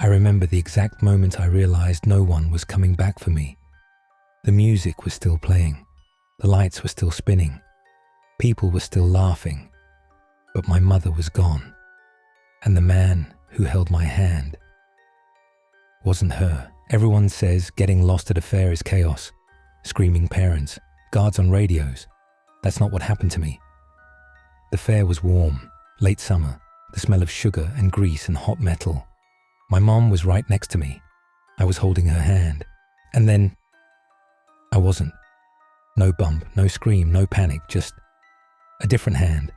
I remember the exact moment I realized no one was coming back for me. The music was still playing. The lights were still spinning. People were still laughing. But my mother was gone. And the man who held my hand wasn't her. Everyone says getting lost at a fair is chaos. Screaming parents, guards on radios. That's not what happened to me. The fair was warm, late summer, the smell of sugar and grease and hot metal. My mom was right next to me. I was holding her hand. And then I wasn't. No bump, no scream, no panic, just a different hand.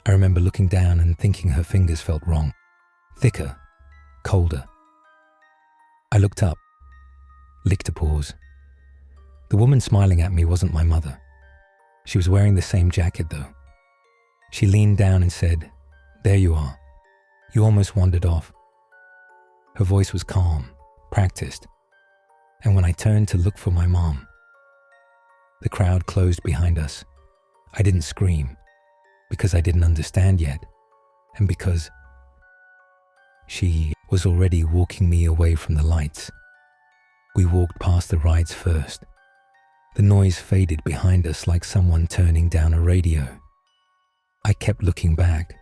I remember looking down and thinking her fingers felt wrong. Thicker, colder. I looked up, licked a pause. The woman smiling at me wasn't my mother. She was wearing the same jacket though. She leaned down and said, "There you are. You almost wandered off." Her voice was calm, practiced. And when I turned to look for my mom, the crowd closed behind us. I didn't scream, because I didn't understand yet, and because she was already walking me away from the lights. We walked past the rides first. The noise faded behind us like someone turning down a radio. I kept looking back,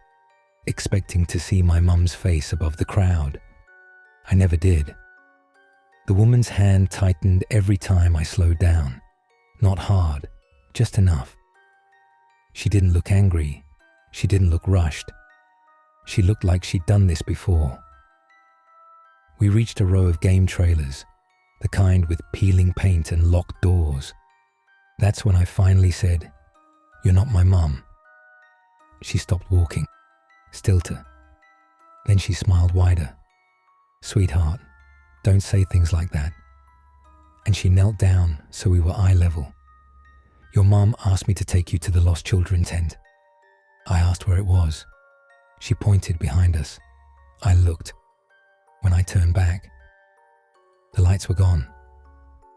expecting to see my mum's face above the crowd. I never did. The woman's hand tightened every time I slowed down. Not hard, just enough. She didn't look angry. She didn't look rushed. She looked like she'd done this before. We reached a row of game trailers, the kind with peeling paint and locked doors. That's when I finally said, "You're not my mum." She stopped walking, stillter. Then she smiled wider. "Sweetheart, don't say things like that." And she knelt down so we were eye level. "Your mum asked me to take you to the Lost Children tent." I asked where it was. She pointed behind us. I looked. When I turned back, the lights were gone.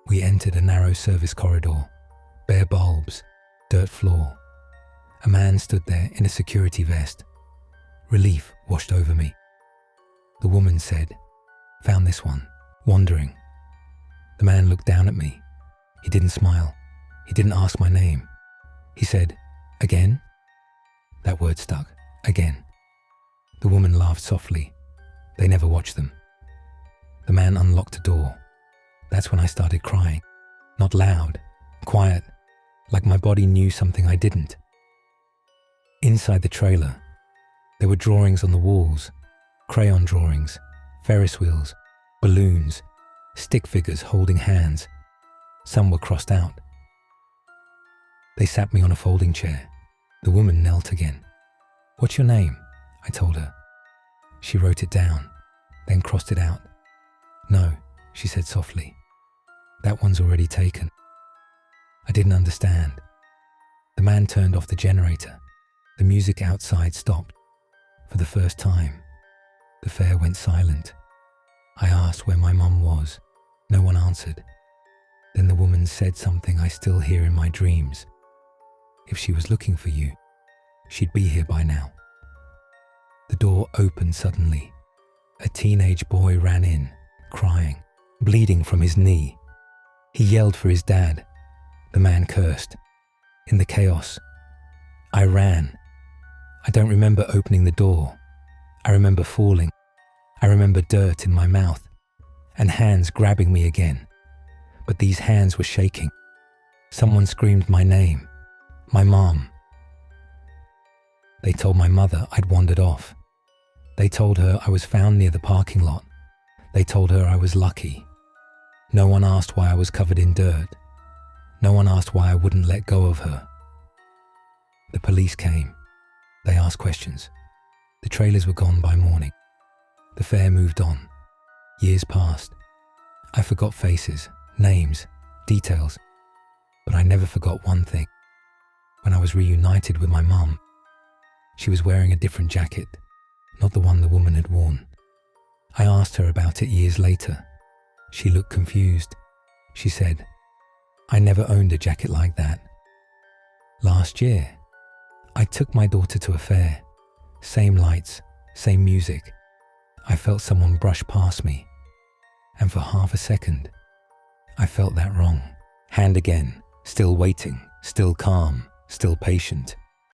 We entered a narrow service corridor, bare bulbs, dirt floor. A man stood there in a security vest. Relief washed over me. The woman said, "Found this one, wandering." The man looked down at me. He didn't smile. He didn't ask my name. He said, "Again?" That word stuck. Again. The woman laughed softly. They never watched them. The man unlocked a door. That's when I started crying. Not loud, quiet, like my body knew something I didn't. Inside the trailer, there were drawings on the walls, crayon drawings, Ferris wheels, balloons, stick figures holding hands. Some were crossed out. They sat me on a folding chair. The woman knelt again. "What's your name?" I told her. She wrote it down, then crossed it out. "No," she said softly. "That one's already taken." I didn't understand. The man turned off the generator. The music outside stopped. For the first time, the fair went silent. I asked where my mum was. No one answered. Then the woman said something I still hear in my dreams. "If she was looking for you, she'd be here by now." The door opened suddenly. A teenage boy ran in, crying, bleeding from his knee. He yelled for his dad. The man cursed. In the chaos, I ran. I don't remember opening the door. I remember falling. I remember dirt in my mouth and hands grabbing me again. But these hands were shaking. Someone screamed my name. My mom. They told my mother I'd wandered off. They told her I was found near the parking lot. They told her I was lucky. No one asked why I was covered in dirt. No one asked why I wouldn't let go of her. The police came. They asked questions. The trailers were gone by morning. The fair moved on. Years passed. I forgot faces, names, details. But I never forgot one thing. When I was reunited with my mum, she was wearing a different jacket, not the one the woman had worn. I asked her about it years later. She looked confused. She said, "I never owned a jacket like that." Last year, I took my daughter to a fair. Same lights, same music. I felt someone brush past me, and for half a second, I felt that wrong. Hand again, still waiting, still calm, still patient.